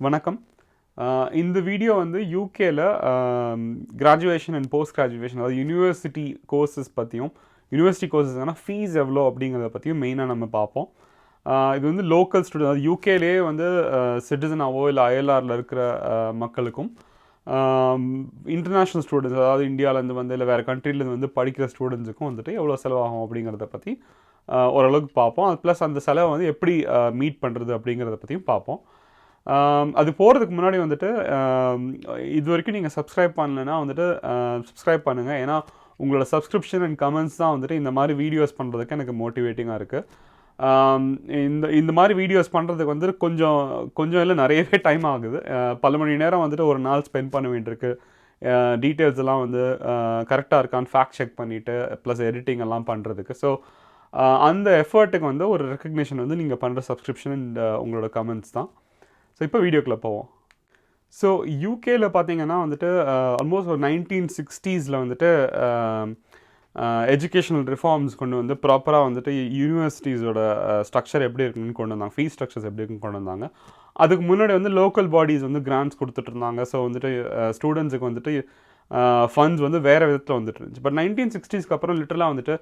வணக்கம். இந்த வீடியோ வந்து யூகேல கிராஜுவேஷன் அண்ட் போஸ்ட் கிராஜுவேஷன், அதாவது யூனிவர்சிட்டி கோர்சஸ் பற்றியும், யூனிவர்சிட்டி கோர்சஸ்னா ஃபீஸ் எவ்வளோ அப்படிங்கிறத பற்றியும் மெயினாக நம்ம பார்ப்போம். இது வந்து லோக்கல் ஸ்டூடெண்ட், அதாவது யூகேலேயே வந்து சிட்டிசனாவோ இல்லை ஐஎல்ஆரில் இருக்கிற மக்களுக்கும், இன்டர்நேஷ்னல் ஸ்டூடெண்ட்ஸ், அதாவது இந்தியாவிலேருந்து வந்து இல்லை வேறு கண்ட்ரிலேருந்து வந்து படிக்கிற ஸ்டூடெண்ட்ஸுக்கும் வந்துட்டு எவ்வளோ செலவாகும் அப்படிங்கிறத பற்றி ஓரளவுக்கு பார்ப்போம். அது ப்ளஸ் அந்த செலவை வந்து எப்படி மீட் பண்ணுறது அப்படிங்கிறத பற்றியும் பார்ப்போம். அது போகிறதுக்கு முன்னாடி வந்துட்டு இது வரைக்கும் நீங்கள் சப்ஸ்கிரைப் பண்ணலைன்னா வந்துட்டு சப்ஸ்கிரைப் பண்ணுங்கள். ஏன்னா உங்களோட சப்ஸ்கிரிப்ஷன் அண்ட் கமெண்ட்ஸ் தான் வந்துட்டு இந்த மாதிரி வீடியோஸ் பண்ணுறதுக்கு எனக்கு மோட்டிவேட்டிங்காக இருக்குது. இந்த மாதிரி வீடியோஸ் பண்ணுறதுக்கு வந்து கொஞ்சம் இல்லை நிறையவே டைம் ஆகுது. பல மணி நேரம் வந்துட்டு ஒரு நாள் ஸ்பெண்ட் பண்ண வேண்டியிருக்கு. டீட்டெயில்ஸ் எல்லாம் வந்து கரெக்டாக இருக்கான்னு ஃபேக்ட் செக் பண்ணிவிட்டு ப்ளஸ் எடிட்டிங் எல்லாம் பண்ணுறதுக்கு. ஸோ அந்த எஃபர்ட்டுக்கு வந்து ஒரு ரெக்கக்னிஷன் வந்து நீங்கள் பண்ணுற சப்ஸ்கிரிப்ஷன் அண்ட் உங்களோட கமெண்ட்ஸ் தான். ஸோ இப்போ வீடியோக்குள்ளே போவோம். ஸோ யூகேயில் பார்த்தீங்கன்னா வந்துட்டு ஆல்மோஸ்ட் ஒரு 1960s வந்துட்டு எஜுகேஷனல் ரிஃபார்ம்ஸ் கொண்டு வந்து ப்ராப்பராக வந்துட்டு யூனிவர்சிட்டிஸோட ஸ்ட்ரக்சர் எப்படி இருக்குன்னு கொண்டு வந்தாங்க, ஃபீஸ் ஸ்ட்ரக்சர்ஸ் எப்படி இருக்குன்னு கொண்டு வந்தாங்க. அதுக்கு முன்னாடி வந்து லோக்கல் பாடிஸ் வந்து கிராண்ட்ஸ் கொடுத்துட்டு இருந்தாங்க. ஸோ வந்துட்டு ஸ்டூடெண்ட்ஸுக்கு வந்துட்டு ஃபண்ட்ஸ் வந்து வேறு விதத்தில் வந்துட்டு இருந்துச்சு. பட் 1960s அப்புறம் லிட்டரலாக வந்துட்டு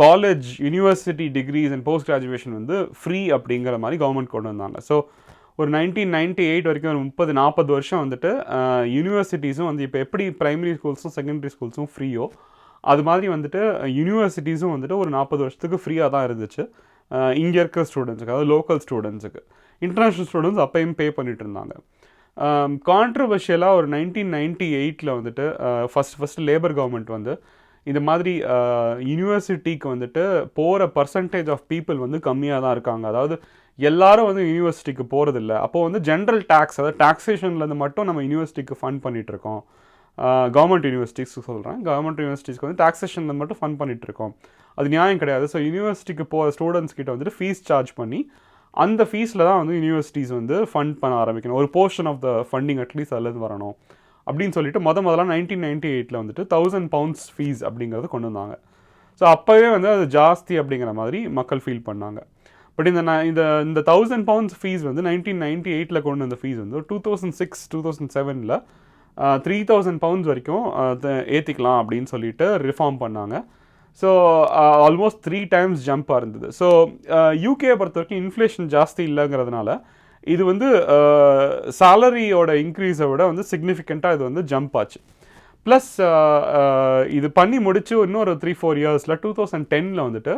college, university decrease and post graduation வந்து ஃப்ரீ அப்படிங்கிற மாதிரி கவர்மெண்ட் கொண்டு வந்தாங்க. ஸோ ஒரு 1998 வரைக்கும் ஒரு 30-40 வருஷம் வந்துட்டு யூனிவர்சிட்டிஸும் வந்து இப்போ எப்படி ப்ரைமரி ஸ்கூல்ஸும் செகண்டரி ஸ்கூல்ஸும் ஃப்ரீயோ அது மாதிரி வந்துட்டு யூனிவர்சிட்டிஸும் வந்துட்டு ஒரு 40 வருஷத்துக்கு ஃப்ரீயாக தான் இருந்துச்சு இங்கே இருக்கிற ஸ்டூடெண்ட்ஸுக்கு, அதாவது லோக்கல் ஸ்டூடெண்ட்ஸுக்கு. இன்டர்நேஷ்னல் ஸ்டூடெண்ட்ஸ் அப்பையும் பே பண்ணிட்டு இருந்தாங்க. கான்ட்ரவர்ஷியலாக ஒரு 1998 வந்துட்டு ஃபஸ்ட்டு லேபர் கவர்மெண்ட் வந்து இந்த மாதிரி யூனிவர்சிட்டிக்கு வந்துட்டு போகிற பர்சன்டேஜ் ஆஃப் பீப்புள் வந்து கம்மியாக தான் இருக்காங்க. அதாவது எல்லாரும் வந்து யூனிவர்சிட்டிக்கு போகிறதில்ல. அப்போது வந்து ஜென்ரல் டேக்ஸ், அதாவது டாக்ஸேஷன்லேருந்து மட்டும் நம்ம யூனிவர்சிட்டிக்கு ஃபண்ட் பண்ணிகிட்ருக்கோம். கவர்மெண்ட் யூனிவர்சிட்டிஸ்க்கு சொல்கிறேன், கவர்மெண்ட் யூனிவர்சிட்டிஸ்க்கு வந்து டாக்ஸேஷனில் மட்டும் ஃபண்ட் பண்ணிகிட்ருக்கோம். அது நியாயம் கிடையாது. ஸோ யூனிவர்சிட்டிக்கு போகிற ஸ்டூடெண்ட்ஸ் கிட்ட வந்துட்டு ஃபீஸ் சார்ஜ் பண்ணி அந்த ஃபீஸில் தான் வந்து யூனிவர்சிட்டிஸ் வந்து ஃபண்ட் பண்ண ஆரம்பிக்கணும். ஒரு portion of the funding at least அதுலேருந்து வரணும் அப்படின்னு சொல்லிட்டு முதல்ல 1998 வந்துட்டு £1000 ஃபீஸ் அப்படிங்கிறது கொண்டு வந்தாங்க. ஸோ அப்போவே வந்து அது ஜாஸ்தி அப்படிங்கிற மாதிரி மக்கள் ஃபீல் பண்ணாங்க. பட் இந்த £1000 ஃபீஸ் வந்து 1998 கொண்டு வந்த ஃபீஸ் வந்து 2006-2007 £3000 வரைக்கும் ஏற்றிக்கலாம் அப்படின்னு சொல்லிட்டு ரிஃபார்ம் பண்ணாங்க. ஸோ ஆல்மோஸ்ட் 3 times ஜம்பாக இருந்தது. ஸோ யூகேயை பொறுத்த வரைக்கும் இன்ஃப்ளேஷன் ஜாஸ்தி இல்லைங்கிறதுனால இது வந்து சேலரியோட இன்க்ரீஸை விட வந்து சிக்னிஃபிகண்ட்டாக இது வந்து ஜம்ப் ஆச்சு. ப்ளஸ் இது பண்ணி முடிச்சு இன்னொரு 3-4 இயர்ஸில் 2010 வந்துட்டு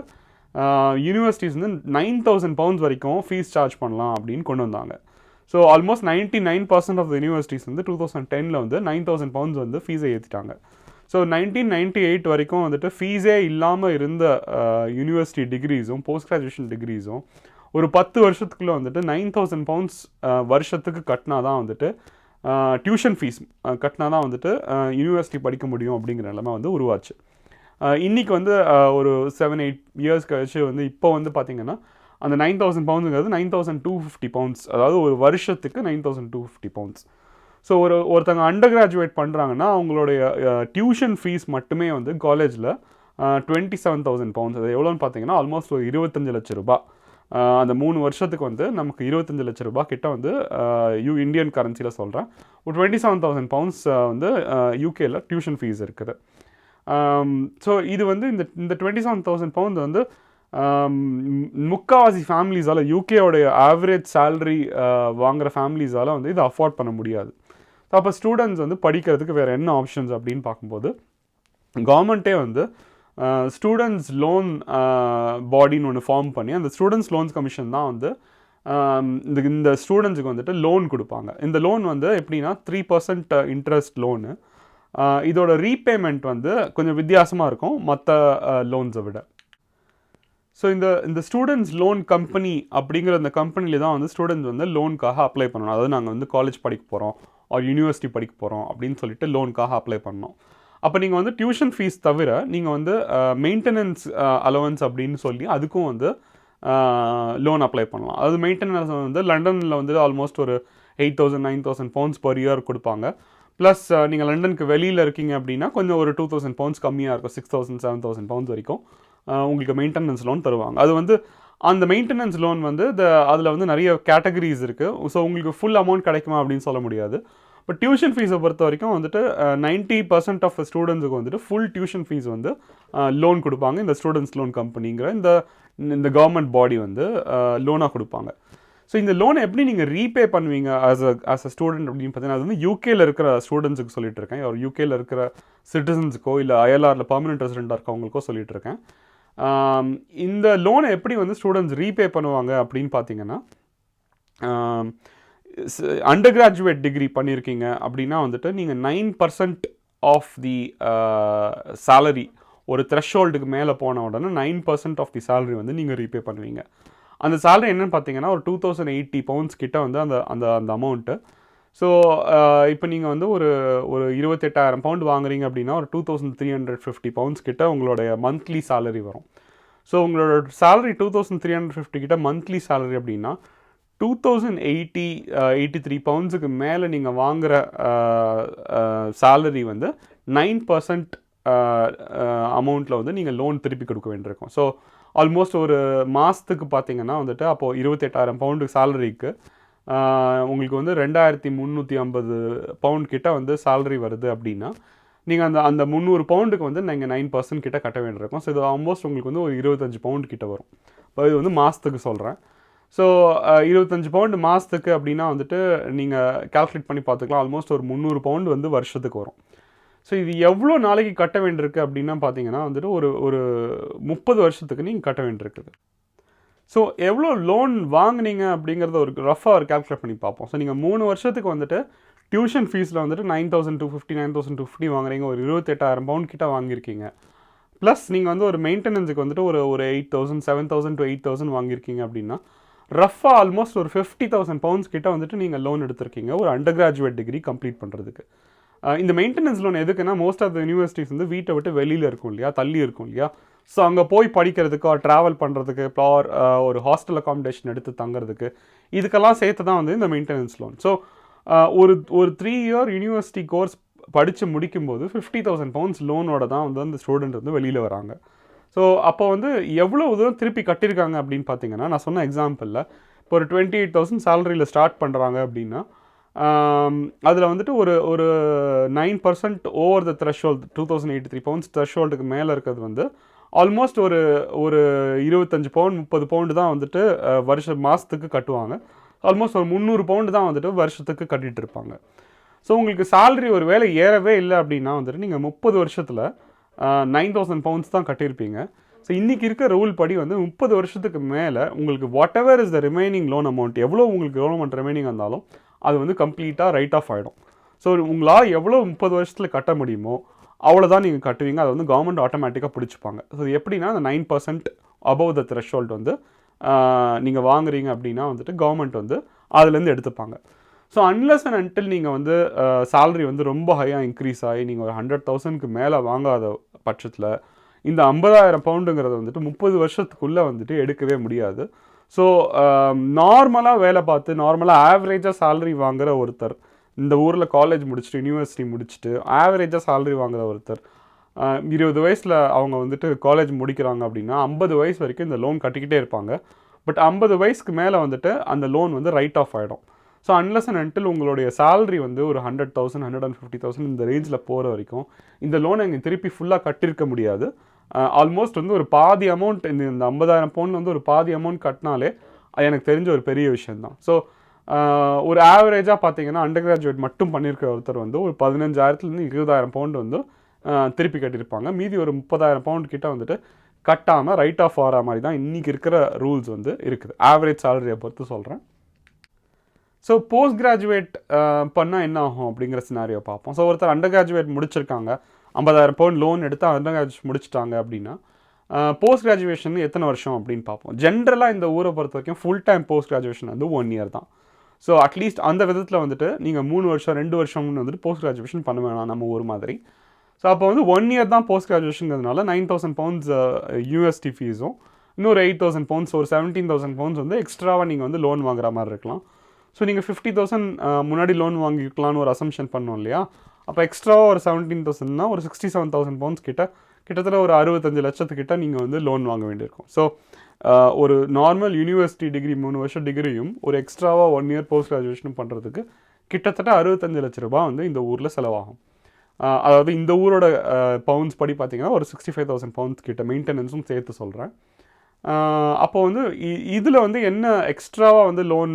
யூனிவர்சிட்டிஸ் வந்து £9000 வரைக்கும் ஃபீஸ் சார்ஜ் பண்ணலாம் அப்படின்னு கொண்டு வந்தாங்க. So almost 99% of the universities வந்து 2010 வந்து £9000 வந்து ஃபீஸை ஏற்றிட்டாங்க. ஸோ 1998 வரைக்கும் வந்துட்டு ஃபீஸே இல்லாமல் இருந்த யூனிவர்சிட்டி டிகிரிஸும் போஸ்ட் கிராஜுவேஷன் டிகிரிஸும் ஒரு 10 வருஷத்துக்குள்ளே வந்துட்டு £9000 வருஷத்துக்கு கட்டினா தான் வந்துட்டு டியூஷன் ஃபீஸ் கட்டினா தான் வந்துட்டு யூனிவர்சிட்டி படிக்க முடியும் அப்படிங்கிற நிலைமை வந்து உருவாச்சு. இன்றைக்கி வந்து ஒரு 7-8 இயர்ஸ் கழிச்சு வந்து இப்போ வந்து பார்த்திங்கன்னா அந்த £9000 £9250, அதாவது ஒரு வருஷத்துக்கு £9250. ஸோ ஒருத்தங்க அண்டர் கிராஜுவேட் பண்ணுறாங்கன்னா அவங்களுடைய டியூஷன் ஃபீஸ் மட்டுமே வந்து காலேஜில் £27,000. அது எவ்வளோன்னு பார்த்தீங்கன்னா ஆல்மோஸ்ட் ஒரு 25 லட்ச ரூபா. அந்த 3 வருஷத்துக்கு வந்து நமக்கு 25 லட்ச ரூபா கிட்ட வந்து இந்தியன் கரன்சியில் சொல்கிறேன், ஒரு £27,000 வந்து யூகேயில் டியூஷன் ஃபீஸ் இருக்குது. ஸோ இது வந்து இந்த £27,000 வந்து முக்கால்வாசி ஃபேமிலிஸால், யூகேயோடைய ஆவரேஜ் சேலரி வாங்குகிற ஃபேமிலிஸால் வந்து இதை அஃபோர்ட் பண்ண முடியாது. ஸோ அப்போ ஸ்டூடெண்ட்ஸ் வந்து படிக்கிறதுக்கு வேறு என்ன ஆப்ஷன்ஸ் அப்படின்னு பார்க்கும்போது கவர்மெண்ட்டே வந்து ஸ்டூடெண்ட்ஸ் லோன் பாடின்னு ஒன்று ஃபார்ம் பண்ணி அந்த ஸ்டூடெண்ட்ஸ் லோன்ஸ் கமிஷன் தான் வந்து இந்த ஸ்டூடெண்ட்ஸுக்கு வந்துட்டு லோன் கொடுப்பாங்க. இந்த லோன் வந்து எப்படின்னா 3% இன்ட்ரெஸ்ட் லோனு. இதோட ரீபேமெண்ட் வந்து கொஞ்சம் வித்தியாசமாக இருக்கும் மற்ற லோன்ஸை விட. ஸோ இந்த ஸ்டூடெண்ட்ஸ் லோன் கம்பெனி அப்படிங்கிற அந்த கம்பெனியில் தான் வந்து ஸ்டூடெண்ட்ஸ் வந்து லோனுக்காக அப்ளை பண்ணணும். அதாவது நாங்கள் வந்து காலேஜ் படிக்க போகிறோம் ஒரு யூனிவர்சிட்டி படிக்க போகிறோம் அப்படின்னு சொல்லிட்டு லோனுக்காக அப்ளை பண்ணணும். அப்போ நீங்கள் வந்து டியூஷன் ஃபீஸ் தவிர நீங்கள் வந்து மெயின்டெனன்ஸ் அலவன்ஸ் அப்படின்னு சொல்லி அதுக்கும் வந்து லோன் அப்ளை பண்ணலாம். அதாவது மெயின்டெனன்ஸ் வந்து லண்டனில் வந்து ஆல்மோஸ்ட் ஒரு £8,000-9,000 per year கொடுப்பாங்க. ப்ளஸ் நீங்கள் லண்டனுக்கு வெளியில் இருக்கீங்க அப்படின்னா கொஞ்சம் ஒரு £2,000 கம்மியாக இருக்கும், £6,000-7,000 வரைக்கும் உங்களுக்கு மெயின்டெனன்ஸ் லோன் தருவாங்க. அது வந்து அந்த மெயின்டெனன்ஸ் லோன் வந்து அதில் வந்து நிறைய கேட்டகரிஸ் இருக்குது. ஸோ உங்களுக்கு ஃபுல் அமௌண்ட் கிடைக்குமா அப்படின்னு சொல்ல முடியாது. பட் டியூஷன் ஃபீஸை பொறுத்த வரைக்கும் வந்துட்டு 90% ஆஃப் ஸ்டூடெண்ட்ஸுக்கு வந்துட்டு ஃபுல் டியூஷன் ஃபீஸ் வந்து லோன் கொடுப்பாங்க. இந்த ஸ்டூடெண்ட்ஸ் லோன் கம்பெனிங்கிற இந்த கவர்மெண்ட் பாடி வந்து லோனாக கொடுப்பாங்க. ஸோ இந்த லோனை எப்படி நீங்கள் ரீபே பண்ணுவீங்க ஆஸ் அ ஸ்டூடெண்ட் அப்படின்னு பார்த்தீங்கன்னா, அது வந்து யூகேல இருக்கிற ஸ்டூடெண்ட்ஸுக்கு சொல்லிட்டு இருக்கேன். ஒரு யூகேல இருக்கிற சிட்டிசன்ஸுக்கோ இல்லை ஐஎல்ஆரில் பர்மனெண்ட் ரெசிடெண்ட்டாக இருக்கவங்களுக்கோ சொல்லிட்டு இருக்கேன். இந்த லோனை எப்படி வந்து ஸ்டூடெண்ட்ஸ் ரீபே பண்ணுவாங்க அப்படின்னு பார்த்தீங்கன்னா, அண்டர் கிராஜுவேட் டிகிரி பண்ணியிருக்கீங்க அப்படின்னா வந்துட்டு நீங்கள் 9% ஆஃப் தி சேலரி, ஒரு த்ரெஷ்ஹோல்டுக்கு மேலே போன உடனே 9% ஆஃப் தி சேலரி வந்து நீங்கள் ரீபே பண்ணுவீங்க. அந்த சேலரி என்னென்னு பார்த்தீங்கன்னா ஒரு 2080 பவுண்ட்ஸ் கிட்ட வந்து அந்த அந்த அந்த அமௌண்ட்டு. ஸோ இப்போ நீங்கள் வந்து ஒரு 28,000 பவுண்ட் வாங்குறீங்க அப்படின்னா ஒரு 2350 பவுண்ட்ஸ் கிட்ட உங்களுடைய மந்த்லி சேலரி வரும். ஸோ உங்களோட சேலரி 2350 கிட்ட மந்த்லி சேலரி அப்படின்னா 83 பவுண்ட்ஸுக்கு மேலே நீங்கள் வாங்குகிற சேலரி வந்து 9% அமௌண்ட்டில் வந்து நீங்கள் லோன் திருப்பி கொடுக்க வேண்டியிருக்கும். ஸோ ஆல்மோஸ்ட் ஒரு மாதத்துக்கு பார்த்தீங்கன்னா வந்துட்டு அப்போது 28,000 பவுண்டு சேலரிக்கு உங்களுக்கு வந்து 2350 பவுண்ட் கிட்ட வந்து சேலரி வருது அப்படின்னா நீங்கள் அந்த 300 பவுண்டுக்கு வந்து நீங்கள் 9% கிட்ட கட்ட வேண்டியிருக்கும். ஸோ இது ஆல்மோஸ்ட் உங்களுக்கு வந்து ஒரு 25 பவுண்ட் கிட்ட வரும். இப்போ இது வந்து மாதத்துக்கு சொல்கிறேன். ஸோ 25 பவுண்டு மாதத்துக்கு அப்படின்னா வந்துட்டு நீங்கள் கால்குலேட் பண்ணி பார்த்துக்கலாம். ஆல்மோஸ்ட் ஒரு 300 பவுண்டு வந்து வருஷத்துக்கு வரும். ஸோ இது எவ்வளோ நாளைக்கு கட்ட வேண்டியிருக்கு அப்படின்னா பார்த்தீங்கன்னா வந்துட்டு ஒரு 30 வருஷத்துக்கு நீங்கள் கட்ட வேண்டியிருக்குது. ஸோ எவ்வளோ லோன் வாங்கினீங்க அப்படிங்கிறத ஒரு ரஃபாக ஒரு கால்குலேட் பண்ணி பார்ப்போம். ஸோ நீங்கள் 3 வருஷத்துக்கு வந்துட்டு டியூஷன் ஃபீஸில் வந்துட்டு 9,250 9,250 வாங்குறீங்க. ஒரு 28,000 பவுண்ட் கிட்ட வாங்கியிருக்கீங்க. ப்ளஸ் நீங்கள் வந்து ஒரு மெயின்டெனன்ஸுக்கு வந்துட்டு ஒரு 8,000 7,000 to 8,000 வாங்கியிருக்கீங்க அப்படின்னா ரஃபாக ஆல்மோஸ்ட் ஒரு 50,000 பவுண்ட்ஸ் கிட்ட வந்துட்டு நீங்கள் லோன் எடுத்திருக்கீங்க ஒரு அண்டர் கிராஜுவேட் டிகிரி கம்ப்ளீட் பண்ணுறதுக்கு. இந்த மெயின்டெனன்ஸ் லோன் எதுக்குன்னா மோஸ்ட் ஆஃப் த யூனிவர்சிட்டிஸ் வந்து வீட்டை விட்டு வெளியில் இருக்கும் இல்லையா, தள்ளி இருக்கும் இல்லையா. ஸோ அங்கே போய் படிக்கிறதுக்கு ட்ராவல் பண்ணுறதுக்கு ஒரு ஹாஸ்டல் அகாமடேஷன் எடுத்து தங்குறதுக்கு இதுக்கெல்லாம் சேர்த்து தான் வந்து இந்த மெயின்டெனன்ஸ் லோன். ஸோ ஒரு 3 இயர் யூனிவர்சிட்டி கோர்ஸ் படித்து முடிக்கும்போது 50,000 பவுண்ட்ஸ் லோனோட தான் வந்து அந்த ஸ்டூடெண்ட் வந்து வெளியில் வராங்க. ஸோ அப்போ வந்து எவ்வளோ தூரம் திருப்பி கட்டியிருக்காங்க அப்படின்னு பார்த்தீங்கன்னா, நான் சொன்ன எக்ஸாம்பிளில் இப்போ ஒரு 28,000 சேலரியில் ஸ்டார்ட் பண்ணுறாங்க அப்படின்னா அதில் வந்துட்டு ஒரு 9% ஓவர் த த்ரெஷ்ஹோல்டு 2083 பவுண்ட்ஸ் த்ரெஷ்ஹோல்டுக்கு மேலே இருக்கிறது வந்து ஆல்மோஸ்ட் ஒரு 25 பவுண்ட் 30 பவுண்டு தான் வந்துட்டு மாதத்துக்கு கட்டுவாங்க. ஆல்மோஸ்ட் ஒரு 300 பவுண்டு தான் வந்துட்டு வருஷத்துக்கு கட்டிகிட்டு இருப்பாங்க. ஸோ உங்களுக்கு சேலரி ஒரு வேலை ஏறவே இல்லை அப்படின்னா வந்துட்டு நீங்கள் 30 வருஷத்தில் 9,000 பவுண்ட்ஸ் தான் கட்டியிருப்பீங்க. ஸோ இன்றைக்கி இருக்க ரூல் படி வந்து 30 வருஷத்துக்கு மேலே உங்களுக்கு what ever is the remaining loan amount, எவ்வளோ உங்களுக்கு லோன் அமௌண்ட் ரிமைனிங் இருந்தாலும் அது வந்து கம்ப்ளீட்டாக ரைட் ஆஃப் ஆகிடும். ஸோ உங்களால் எவ்வளோ 30 வருஷத்தில் கட்ட முடியுமோ அவ்வளோதான் நீங்கள் கட்டுவீங்க. அதை வந்து கவர்மெண்ட் ஆட்டோமேட்டிக்காக பிடிச்சிப்பாங்க. ஸோ எப்படின்னா அந்த 9% அபவ் த த்ரெஷ்ஹோல்டு வந்து நீங்கள் வாங்குறீங்க அப்படின்னா வந்துட்டு கவர்மெண்ட் வந்து அதுலேருந்து எடுத்துப்பாங்க. ஸோ அன்லெஸ் அண்ட் அன்டில் நீங்கள் வந்து சேலரி வந்து ரொம்ப ஹையாக இன்க்ரீஸ் ஆகி நீங்கள் ஒரு 100,000க்கு மேலே வாங்காத பட்சத்தில் இந்த 50,000 பவுண்டுங்கிறத வந்துட்டு 30 வருஷத்துக்குள்ளே வந்துட்டு எடுக்கவே முடியாது. ஸோ நார்மலாக வேலை பார்த்து நார்மலாக ஆவரேஜாக சேலரி வாங்குகிற ஒருத்தர், இந்த ஊரில் காலேஜ் முடிச்சுட்டு யூனிவர்சிட்டி முடிச்சுட்டு ஆவரேஜாக சேலரி வாங்குகிற ஒருத்தர் 20 வயசில் அவங்க வந்துட்டு காலேஜ் முடிக்கிறாங்க அப்படின்னா 50 வயசு வரைக்கும் இந்த லோன் கட்டிக்கிட்டே இருப்பாங்க. பட் 50 வயசுக்கு மேலே வந்துட்டு அந்த லோன் வந்து ரைட் ஆஃப் ஆகிடும். ஸோ அன்லெஸ் அண்ட் அன்டில் உங்களுடைய சேலரி வந்து ஒரு 100,000 150,000 இந்த ரேஞ்சில் போகிற வரைக்கும் இந்த லோனை இங்கே திருப்பி ஃபுல்லாக கட்டியிருக்க முடியாது. ஆல்மோஸ்ட் வந்து ஒரு பாதி அமௌண்ட் இந்த 50,000 பவுண்ட் வந்து ஒரு பாதி அமௌண்ட் கட்டினாலே எனக்கு தெரிஞ்ச ஒரு பெரிய விஷயந்தான். ஸோ ஒரு ஆவரேஜாக பார்த்தீங்கன்னா அண்டர் கிராஜுவேட் மட்டும் பண்ணியிருக்கிற ஒருத்தர் வந்து ஒரு 15,000 20,000 பவுண்ட் வந்து திருப்பி கட்டியிருப்பாங்க. மீதி ஒரு 30,000 பவுண்ட் கிட்ட வந்துட்டு கட்டாமல் ரைட் ஆஃப் ஆகிற மாதிரி தான் இன்றைக்கி இருக்கிற ரூல்ஸ் வந்து இருக்குது. ஆவரேஜ் சேலரியை பொறுத்து சொல்கிறேன். ஸோ போஸ்ட் கிராஜுவேட் பண்ணால் என்ன ஆகும் அப்படிங்கிற சினாரியோ பார்ப்போம். ஸோ ஒருத்தர் அண்டர் கிராஜுவேட் முடிச்சிருக்காங்க, 50,000 பவுண்ட் லோன் எடுத்து அண்டர் கிராஜுவேட் முடிச்சிட்டாங்க அப்படின்னா போஸ்ட் கிராஜுவேஷன் எத்தனை வருஷம் அப்படின்னு பார்ப்போம். ஜென்ரலாக இந்த ஊரை பொறுத்த வரைக்கும் ஃபுல் டைம் போஸ்ட் கிராஜுவேஷன் வந்து 1 இயர் தான். ஸோ அட்லீஸ்ட் அந்த விதத்தில் வந்துட்டு நீங்கள் 3 வருஷம் 2 வருஷம்னு வந்துட்டு போஸ்ட் கிராஜுவேஷன் பண்ண வேணாம் நம்ம ஊர் மாதிரி. ஸோ அப்போ வந்து 1 இயர் தான் போஸ்ட் கிராஜுவேஷனுங்கிறதுனால 9,000 பவுண்ட்ஸ் யூனிவர்சிட்டி ஃபீஸும் இன்னொரு 8,000 பவுண்ட்ஸ் ஒரு 17,000 பவுண்ட்ஸ் வந்து எக்ஸ்ட்ராவாக நீங்கள் வந்து லோன் வாங்குற மாதிரி இருக்கலாம். ஸோ நீங்கள் 50,000 முன்னாடி லோன் வாங்கிக்கலான்னு ஒரு அசம்ஷன் பண்ணோம் இல்லையா, அப்போ எக்ஸ்ட்ராவாக ஒரு 17,000னா ஒரு 67,000 பவுண்ட்ஸ் கிட்டத்தட்ட ஒரு 65 லட்சத்துக்கிட்ட நீங்கள் வந்து லோன் வாங்க வேண்டியிருக்கும். ஸோ ஒரு நார்மல் யூனிவர்சிட்டி டிகிரி 3 வருஷம் டிகிரியும் ஒரு எக்ஸ்ட்ராவாக 1 இயர் போஸ்ட் கிராஜுவேஷனும் பண்ணுறதுக்கு கிட்டத்தட்ட 65 லட்ச ரூபாய் வந்து இந்த ஊரில் செலவாகும். அதாவது இந்த ஊரோட பவுண்ட்ஸ் படி பார்த்தீங்கன்னா ஒரு 65,000 பவுண்ட்ஸ் கிட்ட மெயின்டெனன்ஸும் சேர்த்து சொல்கிறேன். அப்போ வந்து இதில் வந்து என்ன எக்ஸ்ட்ராவாக வந்து லோன்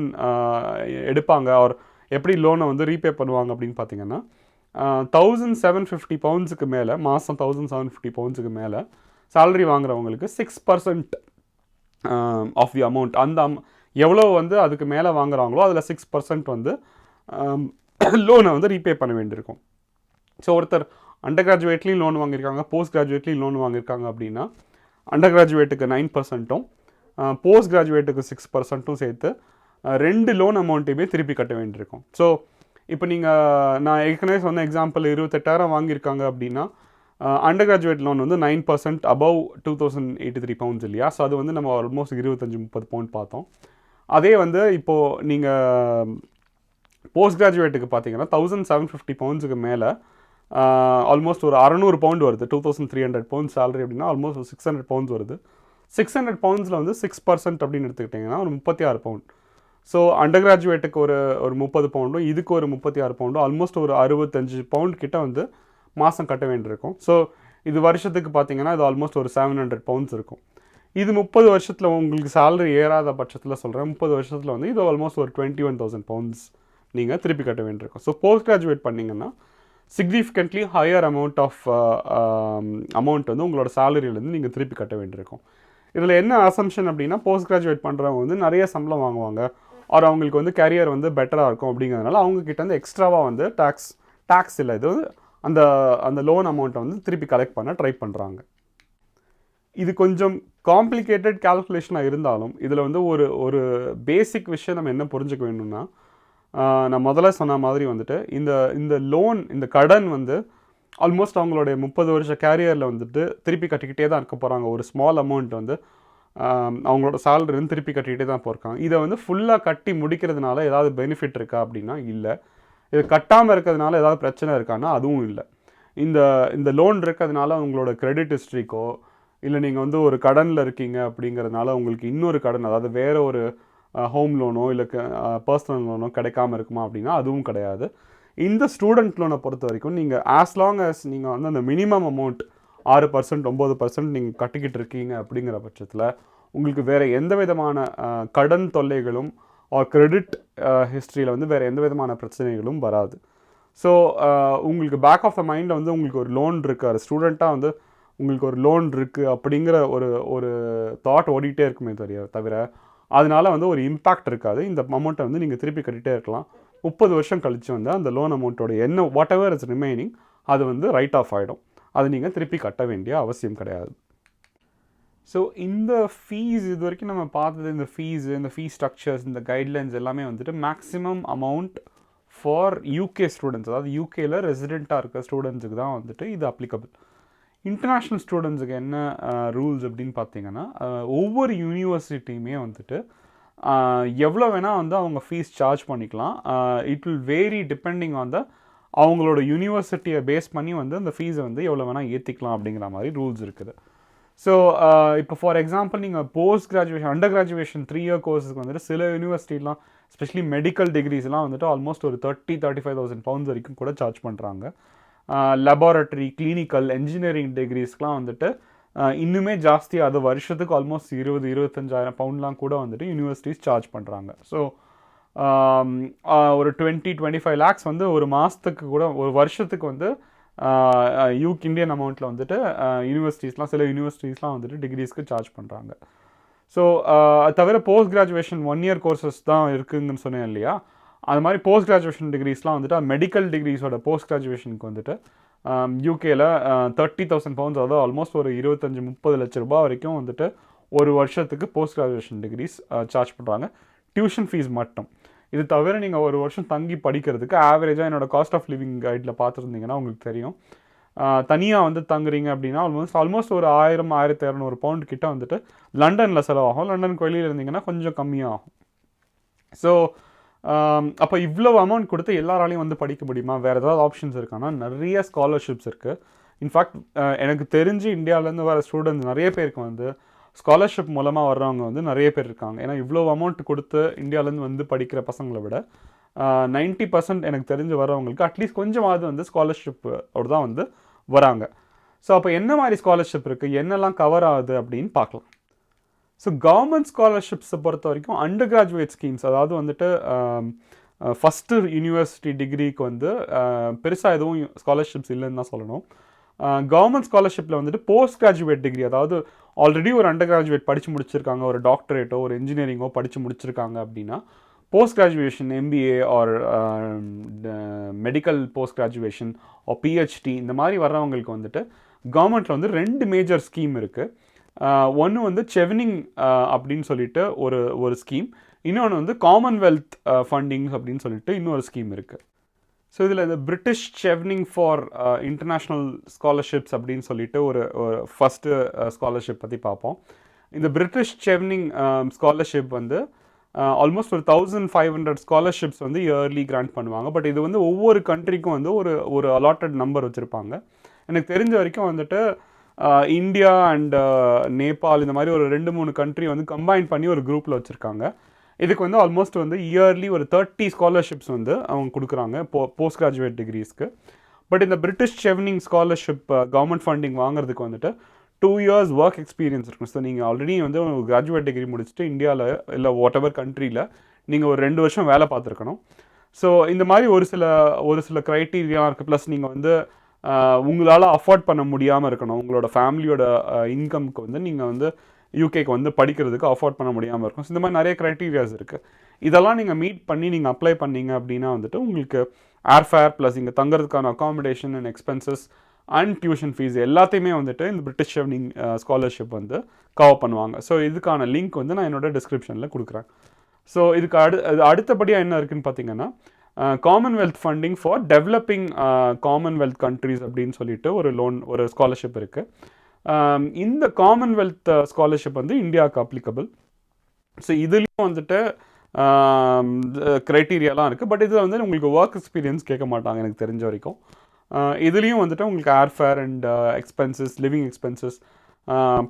எடுப்பாங்க, அவர் எப்படி லோனை வந்து ரீபே பண்ணுவாங்க அப்படின்னு பார்த்தீங்கன்னா 1750 பவுண்ட்ஸுக்கு மேலே, மாதம் 1750 பவுண்ட்ஸுக்கு மேலே சேலரி வாங்குறவங்களுக்கு 6% ஆஃப் தி அமௌண்ட், அந்த எவ்வளோ வந்து அதுக்கு மேலே வாங்குறாங்களோ அதில் 6% வந்து லோனை வந்து ரீபே பண்ண வேண்டியிருக்கும். ஸோ ஒருத்தர் அண்டர் கிராஜுவேட்லேயும் லோன் வாங்கியிருக்காங்க, போஸ்ட் கிராஜுவேட்லேயும் லோன் வாங்கியிருக்காங்க அப்படின்னா அண்டர் கிராஜுவேட்டுக்கு 9%, போஸ்ட் கிராஜுவேட்டுக்கு 6%ம் சேர்த்து 2 லோன் அமௌண்ட்டையுமே திருப்பி கட்ட வேண்டியிருக்கும். ஸோ இப்போ நீங்கள் நான் ஏற்கனவே சொன்ன எக்ஸாம்பிள் 28,000 வாங்கியிருக்காங்க அப்படின்னா அண்டர் கிராஜுவேட் லோன் வந்து 9% அபவ் 2083 பவுண்ட்ஸ் இல்லையா? ஸோ அது வந்து நம்ம ஆல்மோஸ்ட் 25-30 பவுண்ட் பார்த்தோம். அதே வந்து இப்போது நீங்கள் போஸ்ட் கிராஜுவேட்டுக்கு பார்த்தீங்கன்னா 1750 பவுண்ட்ஸுக்கு மேலே ஆல்மோஸ்ட் ஒரு 600 பவுண்ட் வருது. 2300 பவுண்ட் சேலரி அப்படின்னா ஆல்மோஸ்ட் ஒரு 600 பவுண்ட்ஸ் வருது. 600 பவுண்ட்ஸில் வந்து 6% அப்படின்னு எடுத்துக்கிட்டிங்கன்னா ஒரு 36 பவுண்ட். ஸோ அண்டர் கிராஜுவேட்டுக்கு ஒரு 30 பவுண்டும், இதுக்கு ஒரு 36 பவுண்டும், ஆல்மோஸ்ட் ஒரு 65 பவுண்ட் கிட்ட வந்து மாதம் கட்ட வேண்டியிருக்கும். ஸோ இது வருஷத்துக்கு பார்த்தீங்கன்னா இது ஆல்மோஸ்ட் ஒரு 700 பவுண்ட்ஸ் இருக்கும். இது 30 வருஷத்தில் உங்களுக்கு சேலரி ஏறாத பட்சத்தில் சொல்கிறேன், 30 வருஷத்தில் வந்து இது ஆல்மோஸ்ட் ஒரு 21,000 பவுண்ட்ஸ் நீங்கள் திருப்பி கட்ட வேண்டியிருக்கும். ஸோ போஸ்ட் கிராஜுவேட் பண்ணிங்கன்னா significantly higher amount of amount வந்து உங்களோட சேலரியிலேருந்து நீங்கள் திருப்பி கட்ட வேண்டியிருக்கும். இதில் என்ன அசம்ஷன் அப்படின்னா, போஸ்ட் கிராஜுவேட் பண்ணுறவங்க வந்து நிறைய சம்பளம் வாங்குவாங்க, ஆர் அவங்களுக்கு வந்து கேரியர் வந்து பெட்டராக இருக்கும் அப்படிங்கிறதுனால அவங்கக்கிட்ட வந்து எக்ஸ்ட்ராவாக வந்து டேக்ஸ் இல்லை, இது அந்த அந்த லோன் அமௌண்ட்டை வந்து திருப்பி கலெக்ட் பண்ண ட்ரை பண்ணுறாங்க. இது கொஞ்சம் காம்ப்ளிகேட்டட் கால்குலேஷனாக இருந்தாலும் இதில் வந்து ஒரு பேசிக் விஷயம் நம்ம என்ன புரிஞ்சுக்க வேணும்னா, நான் முதல்ல சொன்ன மாதிரி வந்துட்டு இந்த லோன், இந்த கடன் வந்து ஆல்மோஸ்ட் அவங்களுடைய 30 வருஷ கேரியரில் வந்துட்டு திருப்பி கட்டிக்கிட்டே தான் இருக்க போகிறாங்க. ஒரு ஸ்மால் அமௌண்ட் வந்து அவங்களோட சேலரி வந்து திருப்பி கட்டிக்கிட்டே தான் போயிருக்காங்க. இதை வந்து ஃபுல்லாக கட்டி முடிக்கிறதுனால ஏதாவது பெனிஃபிட் இருக்கா அப்படின்னா இல்லை. இது கட்டாமல் இருக்கிறதுனால ஏதாவது பிரச்சனை இருக்கான்னா அதுவும் இல்லை. இந்த லோன் இருக்கிறதுனால உங்களோட கிரெடிட் ஹிஸ்ட்ரிக்கோ, இல்லை நீங்கள் வந்து ஒரு கடனில் இருக்கீங்க அப்படிங்கிறதுனால உங்களுக்கு இன்னொரு கடன், அதாவது வேறு ஒரு ஹோம் லோனோ இல்லை பர்சனல் லோனோ கிடைக்காமல் இருக்குமா அப்படின்னா அதுவும் கிடையாது. இந்த ஸ்டூடெண்ட் லோனை பொறுத்த வரைக்கும் நீங்கள் ஆஸ் லாங் ஆஸ் நீங்கள் வந்து அந்த மினிமம் அமௌண்ட் 6%, 9% நீங்கள் கட்டிக்கிட்டு இருக்கீங்க அப்படிங்கிற பட்சத்தில் உங்களுக்கு வேறு எந்த விதமான கடன் தொல்லைகளும் கிரெடிட் ஹிஸ்ட்ரியில் வந்து வேறு எந்த விதமான பிரச்சனைகளும் வராது. ஸோ உங்களுக்கு பேக் ஆஃப் த மைண்டில் வந்து உங்களுக்கு ஒரு லோன் இருக்குது, அது ஸ்டூடெண்ட்டாக வந்து உங்களுக்கு ஒரு லோன் இருக்குது அப்படிங்கிற ஒரு தாட் ஓடிட்டே இருக்குமே தவிர அதனால் வந்து ஒரு இம்பேக்ட் இருக்காது. இந்த அமௌண்ட்டை வந்து நீங்கள் திருப்பி கட்டிகிட்டே இருக்கலாம். 30 வருஷம் கழித்து வந்து அந்த லோன் அமௌண்ட்டோட என்ன வாட் எவர் இஸ் ரிமைனிங் அது வந்து ரைட் ஆஃப் ஆகிடும். அது நீங்கள் திருப்பி கட்ட வேண்டிய அவசியம் கிடையாது. ஸோ இந்த ஃபீஸ் இது வரைக்கும் நம்ம பார்த்தது, இந்த ஃபீஸ் ஸ்ட்ரக்சர்ஸ், இந்த கைட்லைன்ஸ் எல்லாமே வந்துட்டு maximum amount for UK students, அதாவது யூகேயில் ரெசிடெண்ட்டாக இருக்க ஸ்டூடெண்ட்ஸுக்கு தான் வந்துட்டு இது அப்ளிகபிள். இன்டர்நேஷ்னல் ஸ்டூடெண்ட்ஸுக்கு என்ன ரூல்ஸ் அப்படின்னு பார்த்தீங்கன்னா, ஒவ்வொரு யூனிவர்சிட்டியுமே வந்துட்டு எவ்வளோ வேணால் வந்து அவங்க ஃபீஸ் சார்ஜ் பண்ணிக்கலாம். It will vary depending on the அவங்களோட யூனிவர்சிட்டியை பேஸ் பண்ணி வந்து அந்த ஃபீஸை வந்து எவ்வளோ வேணால் ஏற்றிக்கலாம் அப்படிங்கிற மாதிரி ரூல்ஸ் இருக்குது. ஸோ இப்போ ஃபார் எக்ஸாம்பிள் நீங்கள் post graduation, under graduation 3 year கோர்ஸுக்கு வந்துட்டு சில யூனிவர்சிட்டிலாம், ஸ்பெஷலி மெடிக்கல் டிகிரிஸ்லாம் வந்துட்டு ஆல்மோஸ்ட் ஒரு 35,000 பவுண்ட்ஸ் வரைக்கும் கூட சார்ஜ் பண்ணுறாங்க. லெபார்ட்டரி, கிளினிக்கல், என்ஜினியரிங் டிகிரிஸ்க்கெலாம் வந்துட்டு இன்னுமே ஜாஸ்தி, அது வருஷத்துக்கு ஆல்மோஸ்ட் 20-25,000 பவுண்ட்லாம் கூட வந்துட்டு யூனிவர்சிட்டிஸ் சார்ஜ் பண்ணுறாங்க. ஸோ ஒரு 20-25 lakhs வந்து ஒரு மாதத்துக்கு கூட, ஒரு வருஷத்துக்கு வந்து இந்தியன் அமௌண்ட்டில் வந்துட்டு யூனிவர்சிட்டிஸ்லாம், சில யூனிவர்சிட்டிஸ்லாம் வந்துட்டு டிகிரிஸ்க்கு சார்ஜ் பண்ணுறாங்க. ஸோ அது தவிர போஸ்ட் கிராஜுவேஷன் 1 இயர் கோர்சஸ் தான் இருக்குங்கன்னு சொன்னேன் இல்லையா, அது மாதிரி போஸ்ட் கிராஜுவேஷன் டிகிரிஸ்லாம் வந்துட்டு மெடிக்கல் டிகிரிஸோட போஸ்ட் கிராஜுவேஷனுக்கு வந்துட்டு யூகேயில் 30,000 பவுண்ட்ஸ், அதாவது ஆல்மோஸ்ட் ஒரு 25-30 லட்ச ரூபாய் வரைக்கும் வந்துட்டு ஒரு வருஷத்துக்கு போஸ்ட் கிராஜுவேஷன் டிகிரிஸ் சார்ஜ் பண்ணுறாங்க, டியூஷன் ஃபீஸ் மட்டும். இது தவிர நீங்கள் ஒரு வருஷம் தங்கி படிக்கிறதுக்கு ஆவரேஜாக என்னோடய காஸ்ட் ஆஃப் லிவிங் கைடில் பார்த்துருந்தீங்கன்னா உங்களுக்கு தெரியும், தனியாக வந்து தங்குறீங்க அப்படின்னா ஆல்மோஸ்ட் ஒரு 1000-1200 பவுண்ட் கிட்ட வந்துட்டு லண்டனில் செலவாகும். லண்டனுக்கு வெளியில் இருந்தீங்கன்னா கொஞ்சம் கம்மியாகும். ஸோ அப்போ இவ்வளோ அமௌண்ட் கொடுத்து எல்லாராலையும் வந்து படிக்க முடியுமா, வேறு ஏதாவது ஆப்ஷன்ஸ் இருக்கான்னா நிறைய ஸ்காலர்ஷிப்ஸ் இருக்குது. இன்ஃபேக்ட் எனக்கு தெரிஞ்சு இந்தியாவிலேருந்து வர ஸ்டூடெண்ட்ஸ் நிறைய பேருக்கு வந்து ஸ்காலர்ஷிப் மூலமாக வர்றவங்க வந்து நிறைய பேர் இருக்காங்க. ஏன்னா இவ்வளோ அமௌண்ட் கொடுத்து இந்தியாவிலேருந்து வந்து படிக்கிற பசங்களை விட 90% எனக்கு தெரிஞ்சு வரவங்களுக்கு அட்லீஸ்ட் கொஞ்சமாவது வந்து ஸ்காலர்ஷிப் தான் வந்து வராங்க. ஸோ அப்போ என்ன மாதிரி ஸ்காலர்ஷிப் இருக்குது, என்னெல்லாம் கவர் ஆகுது அப்படின்னு பார்க்கலாம். ஸோ கவர்மெண்ட் ஸ்காலர்ஷிப்ஸை பொறுத்த வரைக்கும் அண்டர் கிராஜுவேட் ஸ்கீம்ஸ், அதாவது வந்துட்டு ஃபஸ்ட்டு யூனிவர்சிட்டி டிகிரிக்கு வந்து பெருசாக எதுவும் ஸ்காலர்ஷிப்ஸ் இல்லைன்னு தான் சொல்லணும். கவர்மெண்ட் ஸ்காலர்ஷிப்பில் வந்துட்டு போஸ்ட் கிராஜுவேட் டிகிரி, அதாவது ஆல்ரெடி ஒரு அண்டர் கிராஜுவேட் படித்து முடிச்சிருக்காங்க, ஒரு டாக்டரேட்டோ ஒரு இன்ஜினியரிங்கோ படித்து முடிச்சிருக்காங்க அப்படின்னா post graduation MBA or medical post graduation or PhD இந்த மாதிரி வர்றவங்களுக்கு வந்துட்டு கவர்மெண்ட்டில் வந்து 2 மேஜர் ஸ்கீம் இருக்குது. ஒன்று வந்து செவனிங் அப்படின்னு சொல்லிட்டு ஒரு ஸ்கீம், இன்னொன்று வந்து காமன்வெல்த் ஃபண்டிங்ஸ் அப்படின்னு சொல்லிட்டு இன்னொரு ஸ்கீம் இருக்குது. ஸோ இதில் இந்த பிரிட்டிஷ் செவனிங் ஃபார் இன்டர்நேஷ்னல் ஸ்காலர்ஷிப்ஸ் அப்படின்னு சொல்லிட்டு ஒரு ஃபஸ்ட்டு ஸ்காலர்ஷிப் பற்றி பார்ப்போம். இந்த பிரிட்டிஷ் செவனிங் ஸ்காலர்ஷிப் வந்து ஆல்மோஸ்ட் ஒரு 1500 ஸ்காலர்ஷிப்ஸ் வந்து இயர்லி கிராண்ட் பண்ணுவாங்க. பட் இது வந்து ஒவ்வொரு கண்ட்ரிக்கும் வந்து ஒரு அலாட்டட் நம்பர் வச்சுருப்பாங்க. எனக்கு தெரிஞ்ச வரைக்கும் வந்துட்டு இந்தியா அண்ட் நேபாள் இந்த மாதிரி ஒரு 2-3 கண்ட்ரி வந்து கம்பைன் பண்ணி ஒரு குரூப்பில் வச்சுருக்காங்க. இதுக்கு வந்து ஆல்மோஸ்ட் வந்து இயர்லி ஒரு 30 ஸ்காலர்ஷிப்ஸ் வந்து அவங்க கொடுக்குறாங்க போஸ்ட் கிராஜுவேட் டிகிரிஸ்க்கு. பட் இந்த British Chevening scholarship government funding வாங்குறதுக்கு வந்துட்டு 2 years ஒர்க் எக்ஸ்பீரியன்ஸ் இருக்கும். ஸோ நீங்கள் ஆல்ரெடி வந்து ஒரு கிராஜுவேட் டிகிரி முடிச்சுட்டு இந்தியாவில் இல்லை வாட் எவர் கண்ட்ரியில் நீங்கள் ஒரு 2 வருஷம் வேலை பார்த்துருக்கணும். ஸோ இந்த மாதிரி ஒரு சில க்ரைட்டீரியா இருக்குது. ப்ளஸ் நீங்கள் வந்து உங்களால் அஃபோர்ட் பண்ண முடியாமல் இருக்கணும். உங்களோட ஃபேமிலியோட இன்கம்க்கு வந்து நீங்கள் வந்து யூகேக்கு வந்து படிக்கிறதுக்கு அஃபோர்ட் பண்ண முடியாமல் இருக்கும். ஸோ இந்த மாதிரி நிறைய க்ரைட்டீரியாஸ் இருக்குது. இதெல்லாம் நீங்கள் மீட் பண்ணி நீங்கள் அப்ளை பண்ணீங்க அப்படின்னா வந்துட்டு உங்களுக்கு ஏர்ஃபேர் ப்ளஸ் இங்கே தங்குறதுக்கான accommodation and expenses and tuition fees எல்லாத்தையுமே வந்துட்டு இந்த பிரிட்டிஷ் செவனிங் ஸ்காலர்ஷிப் வந்து கவர் பண்ணுவாங்க. ஸோ இதுக்கான லிங்க் வந்து நான் என்னோட டிஸ்கிரிப்ஷனில் கொடுக்குறேன். ஸோ இதுக்கு அடுத்தபடியாக என்ன இருக்குதுன்னு பார்த்தீங்கன்னா Commonwealth funding for developing Commonwealth countries அப்படின்னு சொல்லிட்டு ஒரு ஸ்காலர்ஷிப் இருக்குது. இந்த காமன்வெல்த் ஸ்காலர்ஷிப் வந்து இந்தியாவுக்கு அப்ளிகபிள். ஸோ இதுலேயும் வந்துட்டு க்ரைட்டீரியாலாம் இருக்குது. பட் இதில் வந்து உங்களுக்கு ஒர்க் எக்ஸ்பீரியன்ஸ் கேட்க மாட்டாங்க எனக்கு தெரிஞ்ச வரைக்கும். இதுலேயும் வந்துட்டு உங்களுக்கு airfare and expenses, living expenses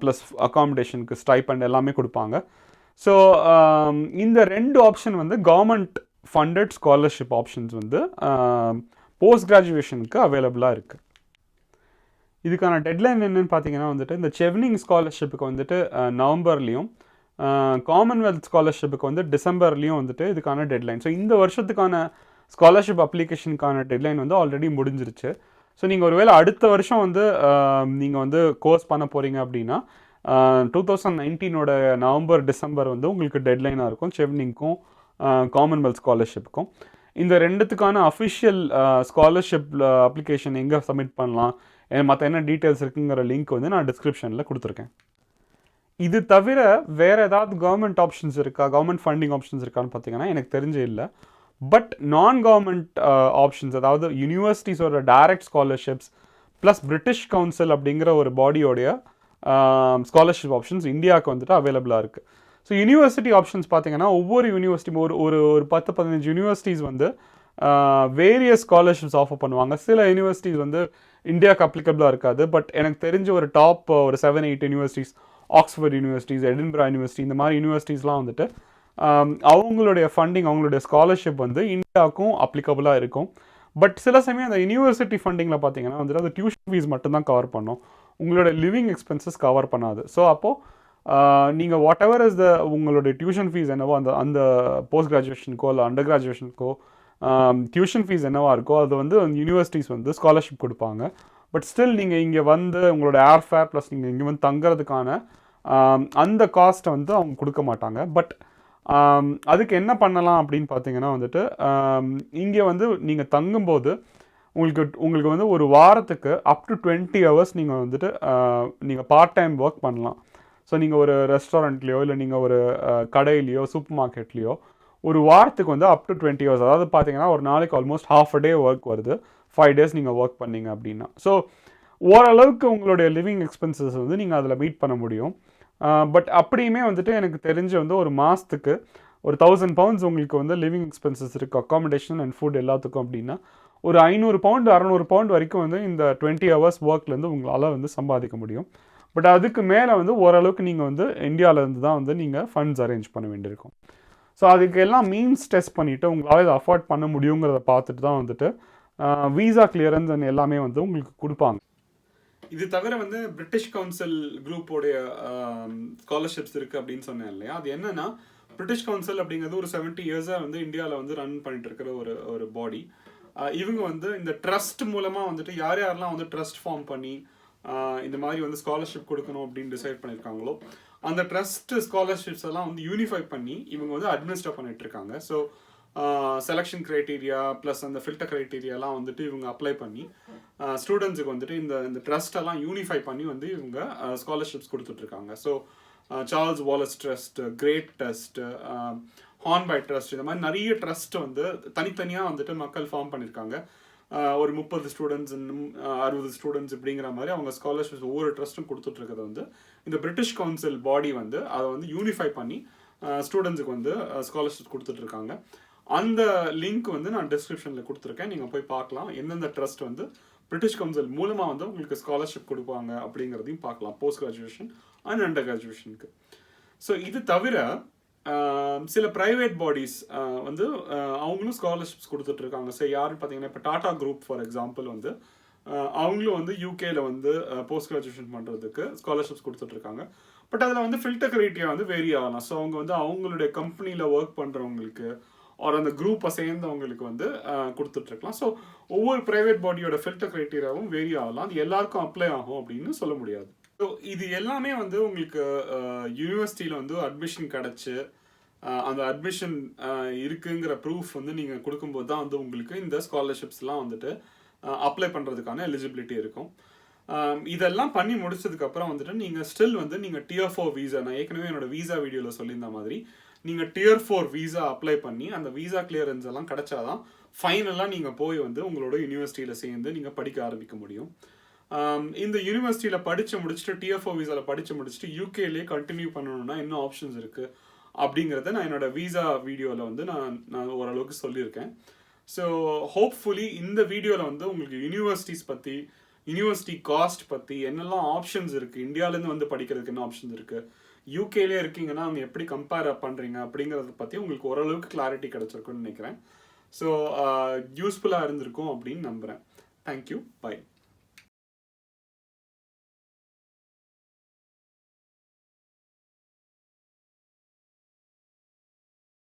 plus அகாமடேஷனுக்கு ஸ்டைப்பண்ட் எல்லாமே கொடுப்பாங்க. ஸோ இந்த 2 ஆப்ஷன் வந்து கவர்மெண்ட் ஃபண்டட் ஸ்காலர்ஷிப் ஆப்ஷன்ஸ் வந்து போஸ்ட் கிராஜுவேஷனுக்கு அவைலபிளாக இருக்குது. இதுக்கான டெட்லைன் என்னென்னு பார்த்தீங்கன்னா வந்துட்டு இந்த செவனிங் ஸ்காலர்ஷிப்புக்கு வந்துட்டு நவம்பர்லேயும் காமன்வெல்த் ஸ்காலர்ஷிப்புக்கு வந்து டிசம்பர்லேயும் வந்துட்டு இதுக்கான டெட்லைன். ஸோ இந்த வருஷத்துக்கான ஸ்காலர்ஷிப் அப்ளிகேஷனுக்கான டெட்லைன் வந்து ஆல்ரெடி முடிஞ்சிருச்சு. ஸோ நீங்கள் ஒருவேளை அடுத்த வருஷம் வந்து நீங்கள் வந்து கோர்ஸ் பண்ண போகிறீங்க அப்படின்னா 2019 நவம்பர் டிசம்பர் வந்து உங்களுக்கு டெட்லைனாக இருக்கும் செவனிங்க்கும் காமன்வெல்த் ஸ்காலர்ஷிப்புக்கும். இந்த 2த்துக்கான அஃபிஷியல் ஸ்காலர்ஷிப் அப்ளிகேஷன் எங்கே சப்மிட் பண்ணலாம், மற்ற என்ன டீட்டெயில்ஸ் இருக்குங்கிற லிங்க் வந்து நான் டிஸ்கிரிப்ஷனில் கொடுத்துருக்கேன். இது தவிர வேறு ஏதாவது கவர்மெண்ட் ஆப்ஷன்ஸ் இருக்கா, கவர்மெண்ட் ஃபண்டிங் ஆப்ஷன்ஸ் இருக்கான்னு பார்த்தீங்கன்னா எனக்கு தெரிஞ்சு இல்லை. பட் நான் கவர்மெண்ட் ஆப்ஷன்ஸ், அதாவது யூனிவர்சிட்டிஸோட direct scholarships plus British council அப்படிங்கிற ஒரு பாடியோடைய ஸ்காலர்ஷிப் ஆப்ஷன்ஸ் இந்தியாவுக்கு வந்துட்டு அவைலபிளாக இருக்குது. ஸோ யூனிவர்சிட்டி ஆப்ஷன்ஸ் பார்த்தீங்கன்னா ஒவ்வொரு யூனிவர்சிட்டி ஒரு 10-15 யூனிவர்சிட்டிஸ் வந்து வேரியஸ் ஸ்காலர்ஷிப்ஸ் ஆஃபர் பண்ணுவாங்க. சில யூனிவர்சிட்டிஸ் வந்து இந்தியாவுக்கு அப்ளிகபிளாக இருக்காது. பட் எனக்கு தெரிஞ்ச ஒரு டாப் ஒரு 7-8 யூனிவர்சிட்டிஸ், ஆக்ஸ்ஃபோர்ட் யூனிவர்சிட்டிஸ், எடின்பரா யூனிவர்சிட்டி, இந்த மாதிரி யூனிவர்சிட்டிஸ்லாம் வந்துட்டு அவங்களுடைய ஃபண்டிங், அவங்களுடைய ஸ்காலர்ஷிப் வந்து இந்தியாவுக்கும் அப்ளிகபிளாக இருக்கும். பட் சில சமயம் அந்த யூனிவர்சிட்டி ஃபண்டிங்கில் பார்த்தீங்கன்னா வந்துட்டு அது டியூஷன் ஃபீஸ் மட்டும்தான் கவர் பண்ணும், உங்களோட லிவிங் எக்ஸ்பென்சஸ் கவர் பண்ணாது. ஸோ அப்போது நீங்கள் வாட் எவர் இஸ் உங்களுடைய டியூஷன் ஃபீஸ் என்னவோ அந்த போஸ்ட் கிராஜுவேஷனுக்கோ இல்லை அண்டர் கிராஜுவேஷனுக்கோ டியூஷன் ஃபீஸ் என்னவா இருக்கோ அது வந்து யூனிவர்சிட்டிஸ் வந்து ஸ்காலர்ஷிப் கொடுப்பாங்க. பட் ஸ்டில் நீங்கள் இங்கே வந்து உங்களோட ஏர்ஃபேர் ப்ளஸ் நீங்கள் இங்கே வந்து தங்குறதுக்கான அந்த காஸ்ட்டை வந்து அவங்க கொடுக்க மாட்டாங்க. பட் அதுக்கு என்ன பண்ணலாம் அப்படின்னு பார்த்தீங்கன்னா வந்துட்டு இங்கே வந்து நீங்கள் தங்கும்போது உங்களுக்கு வந்து ஒரு வாரத்துக்கு அப் டு 20 hours நீங்கள் வந்துட்டு நீங்கள் பார்ட் டைம் ஒர்க் பண்ணலாம். ஸோ நீங்கள் ஒரு ரெஸ்டாரண்ட்லேயோ இல்லை நீங்கள் ஒரு கடையிலையோ சூப்பர் மார்க்கெட்லேயோ ஒரு வாரத்துக்கு வந்து அப் டு 20 hours, அதாவது பார்த்தீங்கன்னா ஒரு நாளைக்கு almost half a day work வருது. 5 days நீங்கள் ஒர்க் பண்ணீங்க அப்படின்னா ஸோ ஓரளவுக்கு உங்களுடைய லிவிங் எக்ஸ்பென்சஸ் வந்து நீங்கள் அதில் மீட் பண்ண முடியும். பட் அப்படியுமே வந்துட்டு எனக்கு தெரிஞ்சு வந்து ஒரு மாதத்துக்கு ஒரு 1000 pounds உங்களுக்கு வந்து லிவிங் எக்ஸ்பென்சஸ் இருக்குது, அக்காமடேஷன் அண்ட் ஃபுட் எல்லாத்துக்கும் அப்படின்னா ஒரு 500 பவுண்ட் 600 பவுண்ட் வரைக்கும் வந்து இந்த 20 ஹவர்ஸ் ஒர்க்லேருந்து உங்களால் வந்து சம்பாதிக்க முடியும். பட் அதுக்கு மேலே வந்து ஓரளவுக்கு நீங்கள் வந்து இந்தியாவிலேருந்து தான் வந்து நீங்கள் ஃபண்ட்ஸ் அரேஞ்ச் பண்ண வேண்டியிருக்கும். ஸோ அதுக்கு எல்லாம் மீன்ஸ் டெஸ்ட் பண்ணிவிட்டு உங்களால் இதை அஃபோர்ட் பண்ண முடியுங்கிறத பார்த்துட்டு தான் வந்துட்டு வீசா கிளியரன்ஸ் அண்ட் எல்லாமே வந்து உங்களுக்கு கொடுப்பாங்க. இது தவிர வந்து பிரிட்டிஷ் கவுன்சில் குரூப்போடைய ஸ்காலர்ஷிப்ஸ் இருக்குது அப்படின்னு சொன்னேன் இல்லையா? அது என்னன்னா, பிரிட்டிஷ் கவுன்சில் அப்படிங்கிறது ஒரு 70 இயர்ஸாக வந்து இந்தியாவில் வந்து ரன் பண்ணிட்டு இருக்கிற ஒரு பாடி. இவங்க வந்து இந்த ட்ரஸ்ட் மூலமாக வந்துட்டு யார் யாரெல்லாம் வந்து ட்ரஸ்ட் ஃபார்ம் பண்ணி இந்த மாதிரி வந்து ஸ்காலர்ஷிப் கொடுக்கணும் அப்படின்னு டிசைட் பண்ணியிருக்காங்களோ அந்த ட்ரஸ்ட் ஸ்காலர்ஷிப்ஸ் எல்லாம் வந்து யூனிஃபை பண்ணி இவங்க வந்து அட்மினிஸ்டர் பண்ணிட்டு இருக்காங்க. ஸோ செலெக்ஷன் க்ரைட்டீரியா ப்ளஸ் அந்த ஃபில்டர் க்ரைட்டீரியாலாம் வந்துட்டு இவங்க அப்ளை பண்ணி ஸ்டூடெண்ட்ஸுக்கு வந்துட்டு இந்த ட்ரஸ்டெல்லாம் யூனிஃபை பண்ணி வந்து இவங்க ஸ்காலர்ஷிப்ஸ் கொடுத்துட்ருக்காங்க. So Charles Wallace trust, great trust, Hornby trust, இந்த மாதிரி நிறைய ட்ரஸ்ட் வந்து தனித்தனியாக வந்துட்டு மக்கள் ஃபார்ம் பண்ணியிருக்காங்க. ஒரு 30 ஸ்டூடெண்ட்ஸ் 60 ஸ்டூடெண்ட்ஸ் இப்படிங்கிற மாதிரி அவங்க ஸ்காலர்ஷிப்ஸ் ஒவ்வொரு ட்ரஸ்ட்டும் கொடுத்துட்ருக்கிறது வந்து இந்த பிரிட்டிஷ் கவுன்சில் பாடி வந்து அதை வந்து யூனிஃபை பண்ணி ஸ்டூடெண்ட்ஸுக்கு வந்து ஸ்காலர்ஷிப்ஸ் கொடுத்துட்ருக்காங்க. அந்த லிங்க் வந்து நான் டிஸ்கிரிப்ஷனில் கொடுத்துருக்கேன், நீங்கள் போய் பார்க்கலாம். எந்தெந்த ட்ரஸ்ட் வந்து பிரிட்டிஷ் கவுன்சில் மூலமாக வந்து உங்களுக்கு ஸ்காலர்ஷிப் கொடுப்பாங்க அப்படிங்கிறதையும் பார்க்கலாம், போஸ்ட் கிராஜுவேஷன் அண்ட் அண்டர் கிராஜுவேஷனுக்கு. ஸோ இது தவிர சில ப்ரைவேட் பாடிஸ் வந்து அவங்களும் ஸ்காலர்ஷிப்ஸ் கொடுத்துட்ருக்காங்க. ஸோ யாருன்னு பார்த்தீங்கன்னா இப்போ டாடா குரூப் ஃபார் எக்ஸாம்பிள் வந்து அவங்களும் வந்து யூகேல வந்து போஸ்ட் கிராஜுவேஷன் பண்ணுறதுக்கு ஸ்காலர்ஷிப்ஸ் கொடுத்துட்ருக்காங்க. பட் அதில் வந்து ஃபில்டர் கிரைட்டீரியா வந்து வேரி ஆகலாம். ஸோ அவங்க வந்து அவங்களுடைய கம்பெனியில் ஒர்க் பண்ணுறவங்களுக்கு ஒரு அந்த குரூப்பை சேர்ந்தவங்களுக்கு வந்து கொடுத்துட்ருக்கலாம். ஸோ ஒவ்வொரு ப்ரைவேட் பாடியோட ஃபில்டர் கிரைட்டீரியாவும் வேரி ஆகலாம். அது எல்லாருக்கும் அப்ளை ஆகும் அப்படின்னு சொல்ல முடியாது. ஸோ இது எல்லாமே வந்து உங்களுக்கு யூனிவர்சிட்டியில் வந்து அட்மிஷன் கிடச்சி அந்த அட்மிஷன் இருக்குங்கிற ப்ரூஃப் வந்து நீங்கள் கொடுக்கும்போது தான் வந்து உங்களுக்கு இந்த ஸ்காலர்ஷிப்ஸ்லாம் வந்துட்டு அப்ளை பண்ணுறதுக்கான எலிஜிபிலிட்டி இருக்கும். இதெல்லாம் பண்ணி முடிச்சதுக்கப்புறம் வந்துட்டு நீங்கள் ஸ்டில் வந்து நீங்கள் Tier 4 வீசா, நான் ஏற்கனவே என்னோடய வீசா வீடியோவில் சொல்லியிருந்த மாதிரி நீங்கள் Tier 4 வீசா அப்ளை பண்ணி அந்த வீசா கிளியரன்ஸ் எல்லாம் கிடச்சாதான் ஃபைனலாக நீங்கள் போய் வந்து உங்களோட யூனிவர்சிட்டியில் சேர்ந்து நீங்கள் படிக்க ஆரம்பிக்க முடியும். இந்த யூனிவர்சிட்டியில் படித்து முடிச்சுட்டு Tier 4 வீசாவில் படித்து முடிச்சுட்டு யூகேலேயே கண்டினியூ பண்ணணும்னா என்ன ஆப்ஷன்ஸ் இருக்குது அப்படிங்கிறத நான் என்னோடய வீசா வீடியோவில் வந்து நான் ஓரளவுக்கு சொல்லியிருக்கேன். ஸோ ஹோப்ஃபுல்லி இந்த வீடியோவில் வந்து உங்களுக்கு யூனிவர்சிட்டிஸ் பற்றி, யூனிவர்சிட்டி காஸ்ட் பற்றி, என்னெல்லாம் ஆப்ஷன்ஸ் இருக்குது, இந்தியாவிலேருந்து வந்து படிக்கிறதுக்கு என்ன ஆப்ஷன்ஸ் இருக்குது, யூகேலே இருக்கீங்கன்னா அவங்க எப்படி கம்பேர் பண்ணுறீங்க அப்படிங்கிறத பற்றி உங்களுக்கு ஓரளவுக்கு கிளாரிட்டி கிடச்சிருக்குன்னு நினைக்கிறேன். ஸோ யூஸ்ஃபுல்லாக இருந்திருக்கும் அப்படின்னு நம்புகிறேன். Thank you, by.